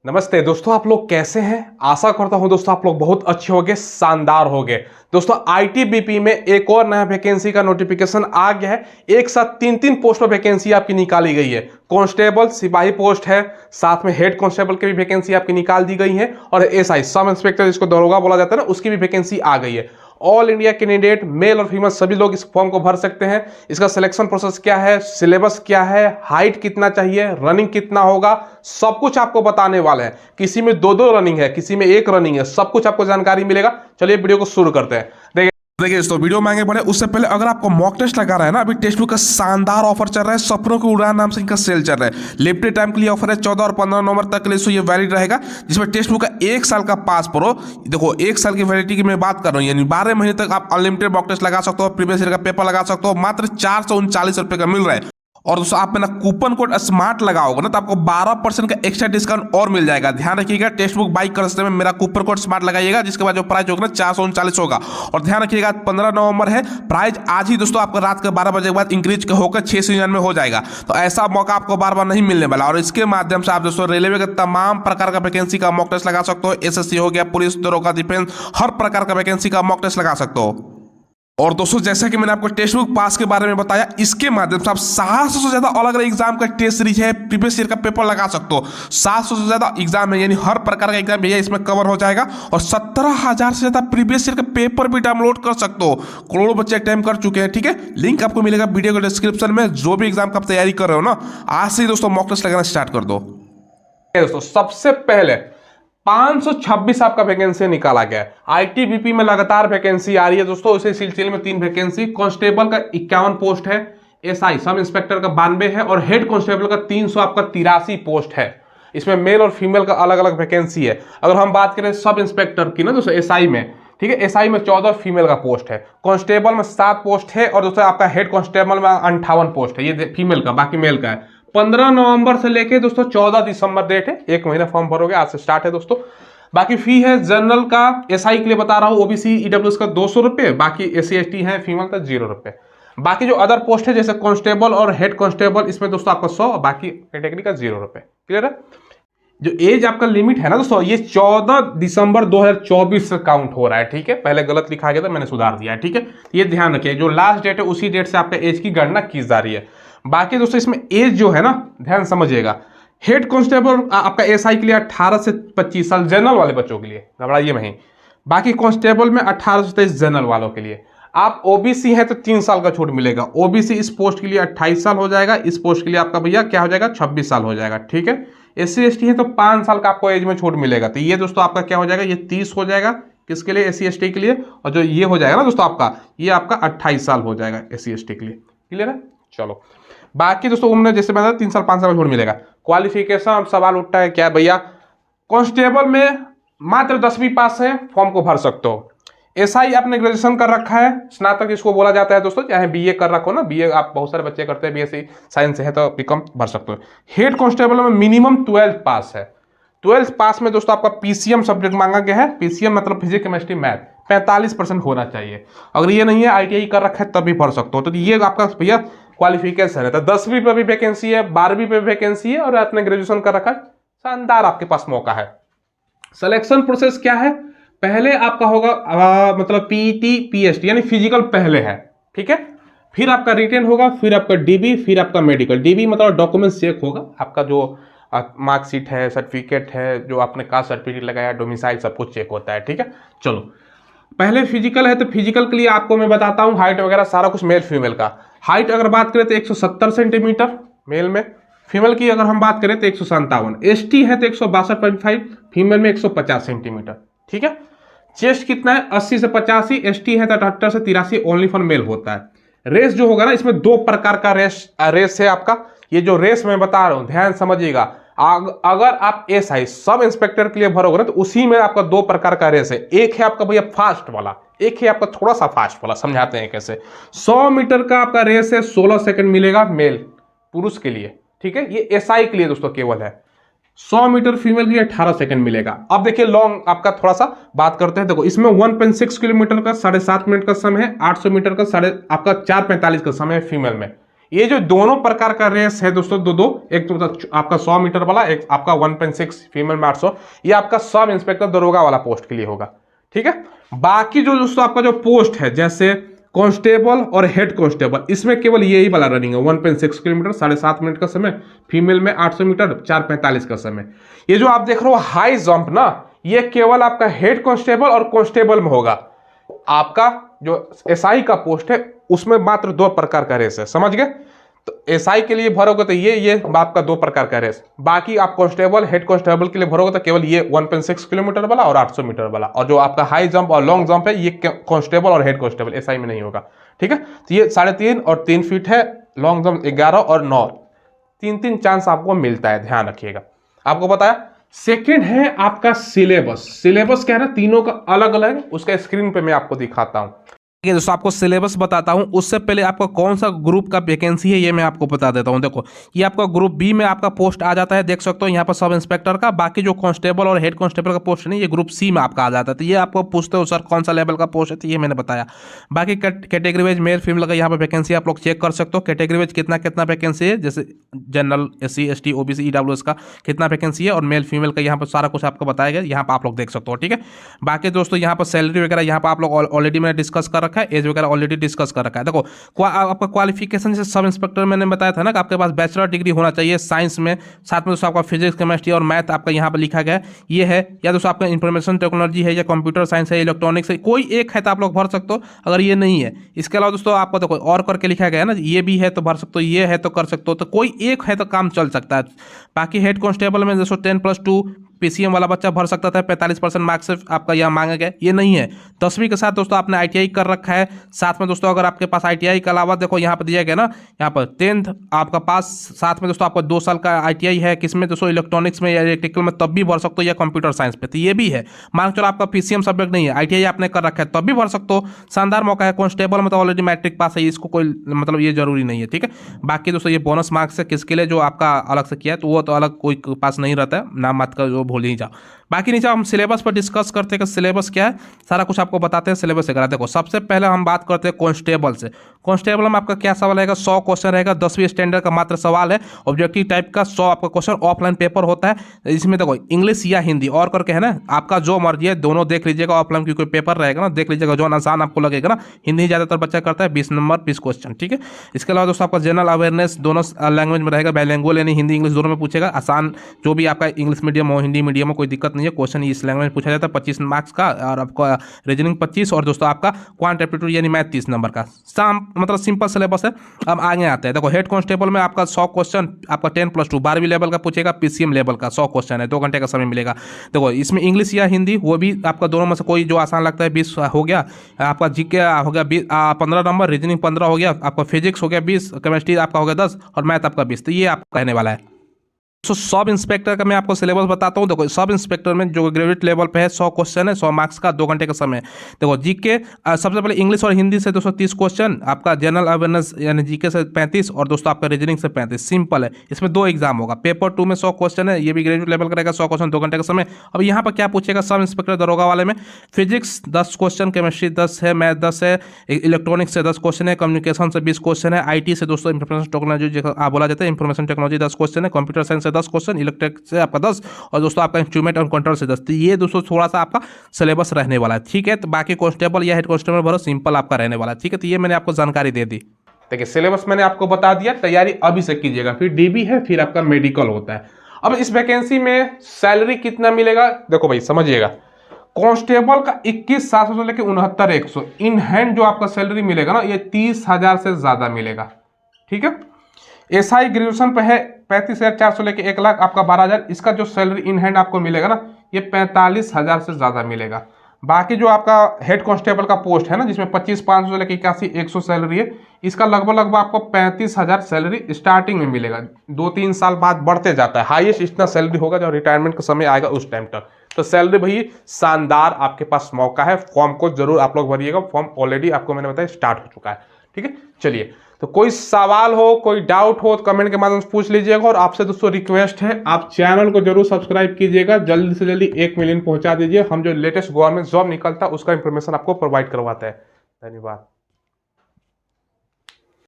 नमस्ते दोस्तों, आप लोग कैसे हैं। आशा करता हूं दोस्तों आप लोग बहुत अच्छे होंगे, शानदार होंगे। दोस्तों आईटीबीपी में एक और नया वैकेंसी का नोटिफिकेशन आ गया है। एक साथ तीन पोस्ट पर वैकेंसी आपकी निकाली गई है। कांस्टेबल सिपाही पोस्ट है, साथ में हेड कांस्टेबल की भी वैकेंसी आपकी निकाल दी गई है, और एसआई सब इंस्पेक्टर जिसको दरोगा बोला जाता है ना, उसकी भी वैकेंसी आ गई है। ऑल इंडिया कैंडिडेट मेल और फीमेल सभी लोग इस फॉर्म को भर सकते हैं। इसका सिलेक्शन प्रोसेस क्या है, सिलेबस क्या है, हाइट कितना चाहिए, रनिंग कितना होगा, सब कुछ आपको बताने वाले हैं। किसी में दो रनिंग है, किसी में एक रनिंग है, सब कुछ आपको जानकारी मिलेगा। चलिए वीडियो को शुरू करते हैं। देखिए दोस्तों, वीडियो में आगे बढ़े उससे पहले अगर आपको मॉक टेस्ट लगा रहा है ना, अभी टेस्ट बुक का शानदार ऑफर चल रहा है। सपनों की उड़ान नाम से इनका सेल चल रहा है। लिमिटेड टाइम के लिए ऑफर है, 14 और 15 नवंबर तक के लिए ये वैलिड रहेगा, जिसमें टेस्ट बुक का 1 साल का पास प्रो। देखो 1 साल की वैलिडिटी की मैं बात कर रहा हूँ, यानी 12 महीने तक आप अनलिमिटेड मॉक टेस्ट लगा सकते हो, प्रीवियस ईयर का पेपर लगा सकते हो। मात्र 439 रुपए का मिल रहा है। और दोस्तों आप ना कूपन कोड स्मार्ट लगाओगे ना, तो आपको 12% का एक्स्ट्रा डिस्काउंट और मिल जाएगा। ध्यान रखिएगा, टेक्स्ट बुक बाई करते में मेरा कूपन कोड स्मार्ट लगाइएगा, जिसके बाद जो प्राइस होगा ना 439 होगा। और ध्यान रखिएगा 15 नवंबर है, प्राइस आज ही दोस्तों आपको रात के 12 बजे के बाद इंक्रीज होकर 699 हो जाएगा। तो ऐसा मौका आपको बार बार नहीं मिलने वाला। और इसके माध्यम से आप दोस्तों रेलवे के तमाम प्रकार का वैकेंसी का मॉक टेस्ट लगा सकते हो। एसएससी हो गया, पुलिस, दरोगा, डिफेंस, हर प्रकार का वैकेंसी का मॉक टेस्ट लगा सकते हो। और दोस्तों जैसा कि मैंने आपको टेक्स्ट बुक पास के बारे में बताया, इसके माध्यम से आप 700 से ज्यादा अलग अलग एग्जाम का टेस्ट सीरीज है, प्रीवियस ईयर का पेपर लगा सकते हो। 700 से ज्यादा एग्जाम है, यानी हर प्रकार का एग्जाम भैया इसमें कवर हो जाएगा। और 17,000 से ज्यादा प्रीवियस ईयर का पेपर भी डाउनलोड कर सकते हो। करोड़ों बच्चे अटेम्प्ट कर चुके हैं। ठीक है, लिंक आपको मिलेगा वीडियो के डिस्क्रिप्शन में। जो भी एग्जाम का आप तैयारी कर रहे हो ना, आज से ही दोस्तों मॉक टेस्ट लगाना स्टार्ट कर दो। दोस्तों सबसे पहले 526 आपका वैकेंसी निकाला गया है। आईटीबीपी में लगातार वैकेंसी आ रही है दोस्तों। इसी सिलसिले में 3 वैकेंसी। कांस्टेबल का 51 पोस्ट है, एसआई सब इंस्पेक्टर का 92 है, और हेड कांस्टेबल का 300 आपका 83 पोस्ट है। इसमें मेल और फीमेल का अलग अलग वैकेंसी है। अगर हम बात करें सब इंस्पेक्टर की ना दोस्तों, एसआई में, ठीक है, एसआई में 14 फीमेल का पोस्ट है, कांस्टेबल में 7 पोस्ट है, और दोस्तों आपका हेड कांस्टेबल में 58 पोस्ट है। ये फीमेल का, बाकी मेल का है। 15 नवंबर से लेके दोस्तों 14 दिसंबर डेट है, 1 महीना फॉर्म भरोगे, आज से स्टार्ट है दोस्तों। बाकी फी है जनरल का, एसआई के लिए बता रहा हूं, ओबीसी ईडब्ल्यूएस का 200 रुपए, बाकी एससी एसटी है फीमेल का 0 रुपए। बाकी जो अदर पोस्ट है जैसे कांस्टेबल और हेड कांस्टेबल, इसमें दोस्तों आपका 100, बाकी कैटेगरी का 0 रुपए। क्लियर है। जो एज आपका लिमिट है ना दोस्तों, ये 14 दिसंबर 2024 से काउंट हो रहा है। ठीक है, पहले गलत लिखा गया था, मैंने सुधार दिया है। ठीक है, ये ध्यान रखिए, जो लास्ट डेट है उसी डेट से आपका एज की गणना की जा रही है। बाकी दोस्तों इसमें एज जो है ना, ध्यान समझिएगा, हेड कांस्टेबल आपका एसआई के लिए 18 से 25 साल, जनरल वाले बच्चों के लिए, घबराइए नहीं। बाकी कांस्टेबल में 18 से 23 जनरल वालों के लिए। आप ओबीसी हैं तो 3 साल का छूट मिलेगा। ओबीसी इस पोस्ट के लिए 28 साल हो जाएगा, इस पोस्ट के लिए आपका भैया क्या हो जाएगा, 26 साल हो जाएगा। ठीक है, एससी एसटी है तो 5 साल का आपको एज में छूट मिलेगा। तो ये दोस्तों आपका क्या हो जाएगा, ये 30 हो जाएगा, किसके लिए, एससी एसटी के लिए। और जो ये हो जाएगा ना दोस्तों आपका, ये आपका 28 साल हो जाएगा एससी एसटी के लिए। क्लियर है। चलो बाकी दोस्तों उन्होंने जैसे बताया 3 साल 5 साल का छूट मिलेगा। क्वालिफिकेशन, अब सवाल उठता है क्या भैया, कांस्टेबल में मात्र 10वीं पास है, फॉर्म को भर सकते हो। एसआई आपने ग्रेजुएशन कर रखा है, स्नातक जिसको बोला जाता है दोस्तों, चाहे बीए कर रखो ना, बीए आप बहुत सारे बच्चे करते हैं, बीएससी साइंस से है तो बीकॉम भर सकते हो। हेड कांस्टेबल में मिनिमम 12th पास है। 12th पास में दोस्तों आपका पीसीएम सब्जेक्ट मांगा गया है। पीसीएम मतलब फिजिक्स केमिस्ट्री मैथ 45% होना चाहिए। अगर ये नहीं है, आईटीआई कर रखा है, तब भी भर सकते हो। तो ये आपका भैया क्वालिफिकेशन है। तो 10वीं पे भी वैकेंसी है, 12वीं पे भी वैकेंसी है, और आपने ग्रेजुएशन कर रखा है, शानदार आपके पास मौका है। सिलेक्शन प्रोसेस क्या है, पहले आपका होगा मतलब पीटी पीएचडी यानी फिजिकल पहले है। ठीक है, फिर आपका रिटेन होगा, फिर आपका डीबी, फिर आपका मेडिकल। डीबी मतलब डॉक्यूमेंट्स चेक होगा, आपका जो मार्कशीट है, सर्टिफिकेट है, जो आपने कास्ट सर्टिफिकेट लगाया, डोमिसाइल, सब कुछ चेक होता है। ठीक है, चलो पहले फिजिकल है, तो फिजिकल के लिए आपको मैं बताता हूँ हाइट वगैरह सारा कुछ मेल फीमेल का। हाइट अगर बात करें तो 170 सेंटीमीटर मेल में, फीमेल की अगर हम बात करें तो 157। एसटी है तो 162.5, फीमेल में 150 सेंटीमीटर। ठीक है, चेस्ट कितना है, 80 से 85, एसटी है तो 78 से 83, ओनली फॉर मेल होता है। रेस जो होगा ना, इसमें 2 प्रकार का रेस है आपका। ये जो रेस मैं बता रहा हूं ध्यान समझिएगा, अगर आप एसआई सब इंस्पेक्टर के लिए भरोगे ना, तो उसी में आपका 2 प्रकार का रेस है। एक है आपका भैया फास्ट वाला, एक है आपका थोड़ा सा फास्ट वाला। समझाते हैं कैसे। 100 मीटर का आपका रेस है, 16 सेकंड मिलेगा मेल पुरुष के लिए। ठीक है, ये एसआई के लिए दोस्तों केवल है। 100 मीटर फीमेल के लिए 18 सेकंड मिलेगा। अब देखिए लॉन्ग आपका थोड़ा सा बात करते हैं। देखो इसमें 1.6 किलोमीटर का 7.5 मिनट का समय है, 800 मीटर का आपका 4:45 का समय है फीमेल में। ये जो दोनों प्रकार का रेस है दोस्तों, दो एक तो आपका 100 मीटर वाला, एक आपका 1.6 फीमेल में 800, ये आपका सब इंस्पेक्टर दरोगा वाला पोस्ट के लिए होगा। ठीक है, बाकी जो दोस्तों आपका जो पोस्ट है जैसे कांस्टेबल और हेड कांस्टेबल, इसमें केवल यही वाला रनिंग है, 1.6 किलोमीटर 7.5 मिनट का समय, फीमेल में 800 मीटर 4:45 का समय। ये जो आप देख रहे हो हाई जंप ना, ये केवल आपका हेड कांस्टेबल और कांस्टेबल में होगा। आपका जो एसआई का पोस्ट है उसमें मात्र 2 प्रकार का रेस है, समझ गए। तो एसआई के लिए भरोगे तो ये आपका 2 प्रकार का रेस, बाकी आप कांस्टेबल हेड कांस्टेबल के लिए भरोगे तो केवल ये 1.6 किलोमीटर वाला और 800 मीटर वाला, और जो आपका हाई जंप और लॉन्ग जंप है ये कांस्टेबल और हेड कांस्टेबल, एसआई में नहीं होगा। ठीक है, तो ये 3.5 और 3 फीट है, लॉन्ग जंप 11 और 9, 3 चांस आपको मिलता है, ध्यान रखिएगा। आपको बताया सेकेंड है आपका सिलेबस। सिलेबस क्या है ना, तीनों का अलग अलग, उसका स्क्रीन पे मैं आपको दिखाता हूं। दोस्तों आपको सिलेबस बताता हूं, उससे पहले आपका कौन सा ग्रुप का वैकेंसी है ये मैं आपको बता देता हूं। देखो ये आपका ग्रुप बी में आपका पोस्ट आ जाता है, देख सकते हो यहाँ पर सब इंस्पेक्टर का। बाकी जो कांस्टेबल और हेड कांस्टेबल का पोस्ट नहीं, ये ग्रुप सी में आपका आ जाता है। तो ये आपको पूछते हो सर कौन सा लेवल का पोस्ट है, तो ये मैंने बताया। बाकी कैटेगरी वाइज मेल फीमेल का यहाँ पर वैकेंसी आप लोग चेक कर सकते हो। कैटेगरी वाइज कितना कितना वैकेंसी है, जैसे general, SC ST OBC EWS का कितना वैकेंसी है, और मेल फीमेल का यहाँ पर सारा कुछ आपको बताया गया, यहाँ पर आप लोग देख सकते हो। ठीक है, बाकी दोस्तों यहाँ पर सैलरी वगैरह यहाँ पर आप लोग ऑलरेडी मैंने डिस्कस कर रखा है, एज वगैरह ऑलरेडी डिस्कस कर रखा है। देखो आपका क्वालिफिकेशन जैसे सब इंस्पेक्टर मैंने बताया था ना कि आपके पास बैचलर डिग्री होना चाहिए साइंस में, साथ में दोस्तों आपका फिजिक्स केमिस्ट्री और मैथ आपका यहाँ पर लिखा गया ये है, या दोस्तों आपका इंफॉर्मेशन टेक्नोलॉजी है, या कंप्यूटर साइंस है, इलेक्ट्रॉनिक्स है, कोई एक है तो आप लोग भर सकते हो। अगर ये नहीं है, इसके अलावा दोस्तों आपको देखो और करके लिखा गया है ना, ये भी है तो भर सकते हो, ये है तो कर सकते हो, तो कोई एक है तो काम चल सकता है। बाकी हेड कांस्टेबल में दोस्तों 10+2 PCM वाला बच्चा भर सकता था, 45% मार्क्स से आपका यहाँ मांगा गया, ये नहीं है। 10वीं के साथ दोस्तों आपने ITI कर रखा है, साथ में दोस्तों अगर आपके पास ITI के अलावा देखो यहाँ पर दिया गया ना, यहाँ पर 10th आपका पास, साथ में दोस्तों आपका 2 साल का ITI है, किसमें दोस्तों इलेक्ट्रॉनिक्स में या इलेक्ट्रिकल में, तब भी भर सकते हो, या कंप्यूटर साइंस पे, तो ये भी है। मान चलो आपका PCM सब्जेक्ट नहीं है, ITI आपने कर रखा है, तब भी भर सकते हो, शानदार मौका है। कांस्टेबल में तो ऑलरेडी मैट्रिक पास है, इसको कोई मतलब ये जरूरी नहीं है। ठीक है, बाकी दोस्तों ये बोनस मार्क्स है किसके लिए, जो आपका अलग से किया है, तो वो तो अलग कोई पास नहीं रहता है, नाम मत का जो भूल ही जाओ। बाकी नीचे हम सिलेबस पर डिस्कस करते हैं कि सिलेबस क्या है, सारा कुछ आपको बताते हैं सिलेबस वगैरह। देखो सबसे पहले हम बात करते हैं कांस्टेबल से। कांस्टेबल में आपका क्या सवाल रहेगा, 100 क्वेश्चन रहेगा, 10वीं स्टैंडर्ड का मात्र सवाल है, ऑब्जेक्टिव टाइप का 100 आपका क्वेश्चन, ऑफलाइन पेपर होता है। इसमें देखो इंग्लिश या हिंदी और करके है ना, आपका जो मर्जी है दोनों देख लीजिएगा। ऑफलाइन की कोई पेपर रहेगा ना, देख लीजिएगा, जो आसान आपको लगेगा ना। हिंदी ज़्यादातर बच्चा करता है, 20 नंबर 20 क्वेश्चन। ठीक है, इसके अलावा दोस्तों आपका जनरल अवेयरनेस दोनों लैंग्वेज में रहेगा, बाइलिंगुअल यानी हिंदी इंग्लिश दोनों में पूछेगा। आसान जो भी आपका इंग्लिश मीडियम हो हिंदी मीडियम हो कोई दिक्कत नहीं है, क्वेश्चन इस लैंग्वेज में पूछा जाता है 25 मार्क्स का, और आपका रीजनिंग 25, और दोस्तों आपका क्वांट एप्टीट्यूड यानी मैथ 30 नंबर का। मतलब सिंपल सिलेबस है। अब आगे आते हैं, देखो हेड कांस्टेबल में आपका 100 क्वेश्चन आपका 10+2 12वीं लेवल का पूछेगा, PCM लेवल का 100 क्वेश्चन है, 2 घंटे का समय मिलेगा। देखो इसमें इंग्लिश या हिंदी वो भी आपका दोनों में से कोई जो आसान लगता है 20 हो गया, आपका GK हो गया 15 नंबर, रीजनिंग 15 हो गया, आपका फिजिक्स हो गया 20, केमिस्ट्री आपका हो गया 10, और मैथ आपका 20। तो ये आपका कहने वाला है। तो सब इंस्पेक्टर का मैं आपको सिलेबस बताता हूँ। देखो सब इंस्पेक्टर में जो ग्रेजुएट लेवल पे है 100 क्वेश्चन है, 100 मार्क्स का, 2 घंटे का समय। देखो GK सबसे पहले इंग्लिश और हिंदी से 230 क्वेश्चन, आपका जनरल अवेयरनेस यानी GK से 35, और दोस्तों आपका रीजनिंग से 35। सिंपल है, इसमें 2 एग्जाम होगा। पेपर 2 में 100 क्वेश्चन है, ये भी ग्रेजुएट लेवल का रहेगा, 100 क्वेश्चन, 2 घंटे का समय। अब यहाँ पर क्या पूछेगा सब इंस्पेक्टर दरोगा वाले में, फिजिक्स 10 क्वेश्चन, केमिस्ट्री 10 है, मैथ 10 है, इलेक्ट्रॉनिक्स से 10 क्वेश्चन है, कम्युनिकेशन से 20 क्वेश्चन है, IT से दोस्तों इंफॉर्मेशन टेक्नोलॉजी बोला जाता है, इंफॉर्मेशन टेक्नोलॉजी 10 क्वेश्चन है, कंप्यूटर साइंस से 10 क्वेश्चन, इलेक्ट्रिक से आपका 10, और दोस्तों आपका इंस्ट्रूमेंट और कंट्रोल से 10। तो ये दोस्तों थोड़ा सा आपका सिलेबस रहने वाला है। ठीक है, तो बाकी कांस्टेबल या हेड कांस्टेबल भरो सिंपल आपका रहने वाला है। ठीक है, तो ये मैंने आपको जानकारी दे दी। देखिए सिलेबस मैंने आपको बता दिया, तैयारी अभी से कीजिएगा। फिर DB है, फिर आपका मेडिकल होता है। अब इस वैकेंसी में सैलरी कितना मिलेगा, देखो भाई समझिएगा। कांस्टेबल का 21,700 से लेकर 69,100 इन हैंड जो आपका सैलरी मिलेगा ना, ये 30,000 से ज्यादा मिलेगा। ठीक है, SI ग्रेजुएशन पे है 35,400 लेके 1 लाख आपका 12,000। इसका जो सैलरी इन हैंड आपको मिलेगा ना, ये 45,000 से ज़्यादा मिलेगा। बाकी जो आपका हेड कांस्टेबल का पोस्ट है ना, जिसमें 25,500 से लेकर 81,100 सैलरी है, इसका लगभग आपको 35,000 सैलरी स्टार्टिंग में मिलेगा। 2-3 साल बाद बढ़ते जाता है, हाईएस्ट इतना सैलरी होगा जब रिटायरमेंट का समय आएगा उस टाइम तक। तो सैलरी भाई शानदार, आपके पास मौका है। फॉर्म को जरूर आप लोग भरिएगा, फॉर्म ऑलरेडी आपको मैंने बताया स्टार्ट हो चुका है। ठीक है, चलिए, तो कोई सवाल हो, कोई डाउट हो तो कमेंट के माध्यम से पूछ लीजिएगा। और आपसे दोस्तों रिक्वेस्ट है, आप चैनल को जरूर सब्सक्राइब कीजिएगा, जल्दी से जल्दी 1 मिलियन पहुंचा दीजिए। हम जो लेटेस्ट गवर्नमेंट जॉब निकलता है उसका इंफॉर्मेशन आपको प्रोवाइड करवाते हैं। धन्यवाद।